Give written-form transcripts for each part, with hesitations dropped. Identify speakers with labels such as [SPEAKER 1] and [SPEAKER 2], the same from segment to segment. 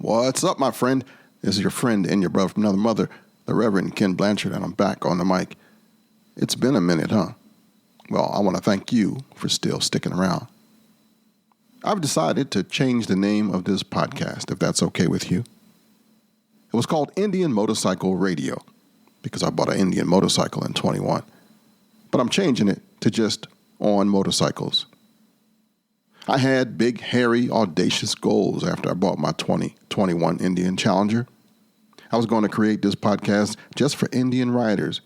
[SPEAKER 1] What's up, my friend? This is your friend and your brother from another mother, the Reverend Kenn.blanchard, and I'm back on the mic. It's been a minute, huh? Well, I want to thank you for still sticking around. I've decided to change the name of this podcast, if that's okay with you. It was called Indian Motorcycle Radio because I bought an Indian motorcycle in 21. But I'm changing it to just On Motorcycles. I had big, hairy, audacious goals after I bought my 2021 Indian Challenger. I was going to create this podcast just for Indian riders,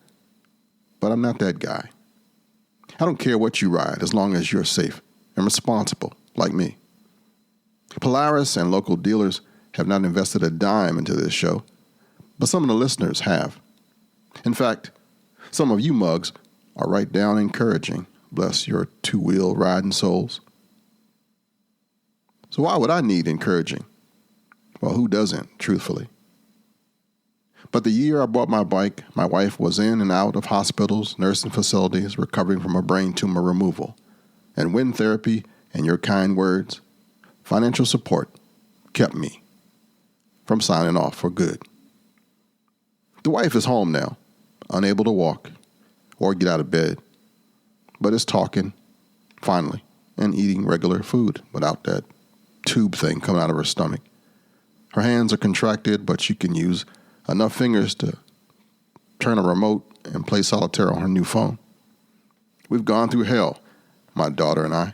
[SPEAKER 1] but I'm not that guy. I don't care what you ride as long as you're safe and responsible, like me. Polaris and local dealers have not invested a dime into this show, but some of the listeners have. In fact, some of you mugs are right down encouraging, bless your two-wheel riding souls. So why would I need encouraging? Well, who doesn't, truthfully? But the year I bought my bike, my wife was in and out of hospitals, nursing facilities, recovering from a brain tumor removal. And wind therapy and your kind words, financial support, kept me from signing off for good. The wife is home now, unable to walk or get out of bed, but is talking, finally, and eating regular food without that tube thing coming out of her stomach. Her hands are contracted, but she can use enough fingers to turn a remote and play solitaire on her new phone. We've gone through hell, my daughter and I,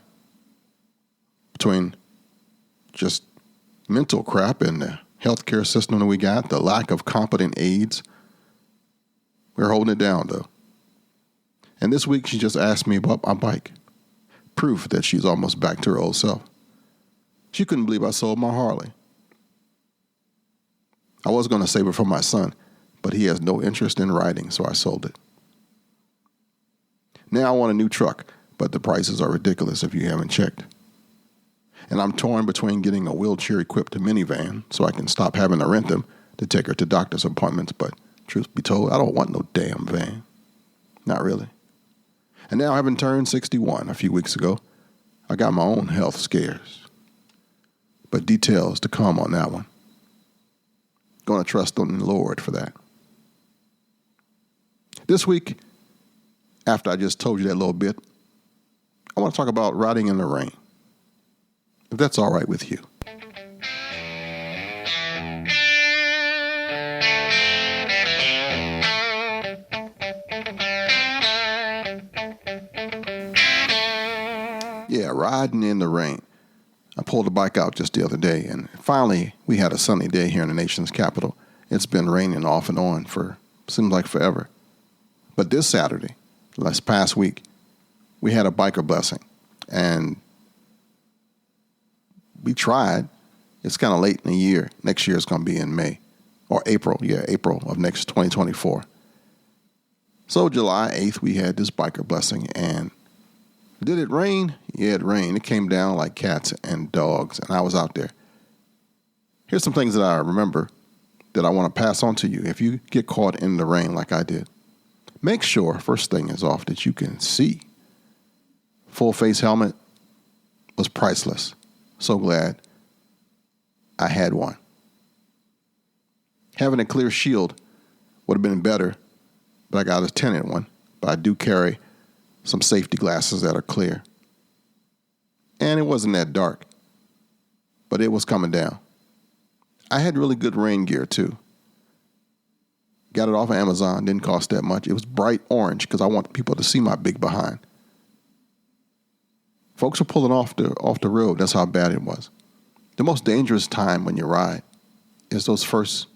[SPEAKER 1] between just mental crap and the healthcare system that we got, the lack of competent aides. We're holding it down, though. And this week, she just asked me about my bike. Proof that she's almost back to her old self. She couldn't believe I sold my Harley. I was going to save it for my son, but he has no interest in riding, so I sold it. Now I want a new truck, but the prices are ridiculous if you haven't checked. And I'm torn between getting a wheelchair-equipped minivan so I can stop having to rent them to take her to doctor's appointments, but truth be told, I don't want no damn van. Not really. And now, having turned 61 a few weeks ago, I got my own health scares. But details to come on that one. Going to trust on the Lord for that. This week, after I just told you that little bit, I want to talk about riding in the rain. If that's all right with you. Yeah, riding in the rain. I pulled the bike out just the other day, and finally we had a sunny day here in the nation's capital. It's been raining off and on for, seems like forever. But this Saturday, last past week, we had a biker blessing, and we tried. It's kind of late in the year. Next year is going to be in May, or April. Yeah, April of next 2024. So July 8th, we had this biker blessing, and did it rain? Yeah, it rained. It came down like cats and dogs, and I was out there. Here's some things that I remember that I want to pass on to you. If you get caught in the rain like I did, make sure, first thing is off, that you can see. Full face helmet was priceless. So glad I had one. Having a clear shield would have been better, but I got a tinted one. But I do carry some safety glasses that are clear. And it wasn't that dark, but it was coming down. I had really good rain gear too. Got it off of Amazon, didn't cost that much. It was bright orange because I want people to see my big behind. Folks were pulling off the road. That's how bad it was. The most dangerous time when you ride is those first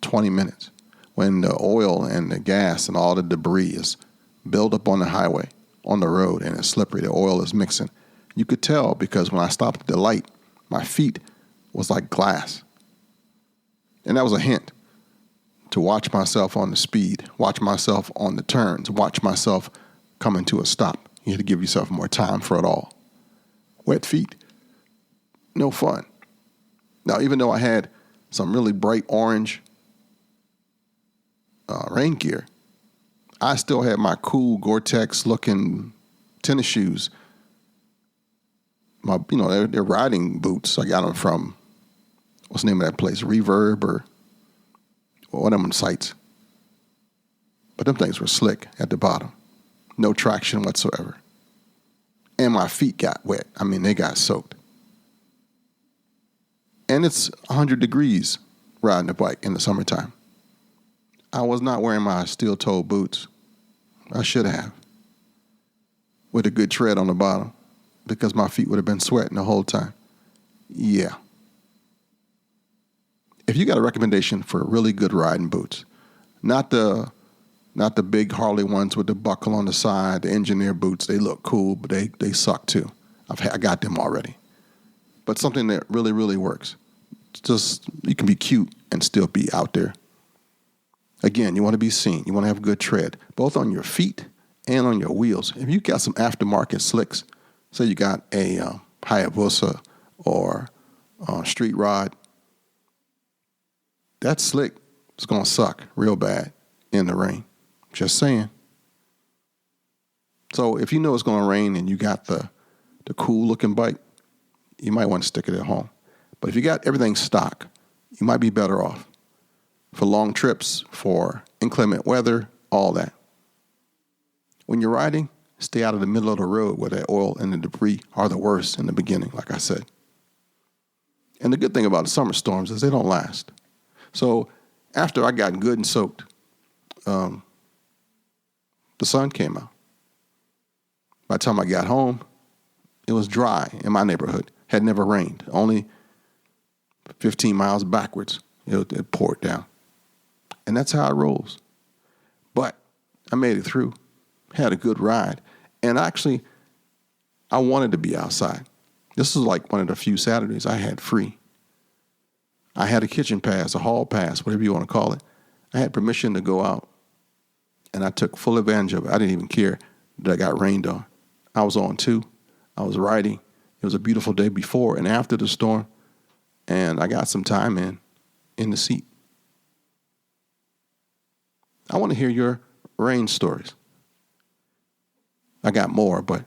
[SPEAKER 1] 20 minutes when the oil and the gas and all the debris is built up on the highway, on the road, and it's slippery. The oil is mixing. You could tell because when I stopped at the light, my feet was like glass. And that was a hint to watch myself on the speed, watch myself on the turns, watch myself coming to a stop. You had to give yourself more time for it all. Wet feet, no fun. Now, even though I had some really bright orange rain gear, I still had my cool Gore-Tex looking tennis shoes. They're riding boots. I got them from what's the name of that place? Reverb or one of them sites. But them things were slick at the bottom. No traction whatsoever. And my feet got wet. I mean, they got soaked. And it's 100 degrees riding a bike in the summertime. I was not wearing my steel-toed boots. I should have. With a good tread on the bottom, because my feet would have been sweating the whole time. Yeah. If you got a recommendation for really good riding boots, not the big Harley ones with the buckle on the side, the engineer boots, they look cool, but they suck too. I got them already. But something that really, really works. Just, you can be cute and still be out there. Again, you want to be seen. You want to have good tread, both on your feet and on your wheels. If you got some aftermarket slicks, say you got a Hayabusa or street rod, that slick is going to suck real bad in the rain. Just saying. So if you know it's going to rain and you got the cool looking bike, you might want to stick it at home. But if you got everything stock, you might be better off for long trips, for inclement weather, all that. When you're riding, stay out of the middle of the road where that oil and the debris are the worst in the beginning, like I said. And the good thing about the summer storms is they don't last. So after I got good and soaked, the sun came out. By the time I got home, it was dry in my neighborhood. Had never rained. Only 15 miles backwards, it poured down. And that's how it rolls. But I made it through. Had a good ride. And actually, I wanted to be outside. This was like one of the few Saturdays I had free. I had a kitchen pass, a hall pass, whatever you want to call it. I had permission to go out. And I took full advantage of it. I didn't even care that I got rained on. I was on too. I was riding. It was a beautiful day before and after the storm. And I got some time in the seat. I want to hear your rain stories. I got more, but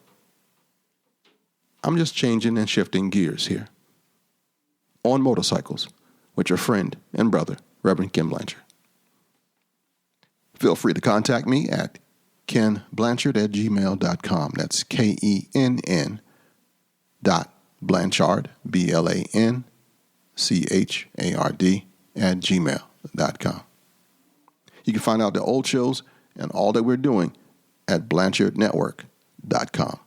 [SPEAKER 1] I'm just changing and shifting gears here. On motorcycles with your friend and brother, Reverend Kenn.blanchard. Feel free to contact me at Kenn.blanchard@gmail.com. That's KENN.Blanchard, BLANCHARD@gmail.com. You can find out the old shows and all that we're doing at BlanchardNetwork.com.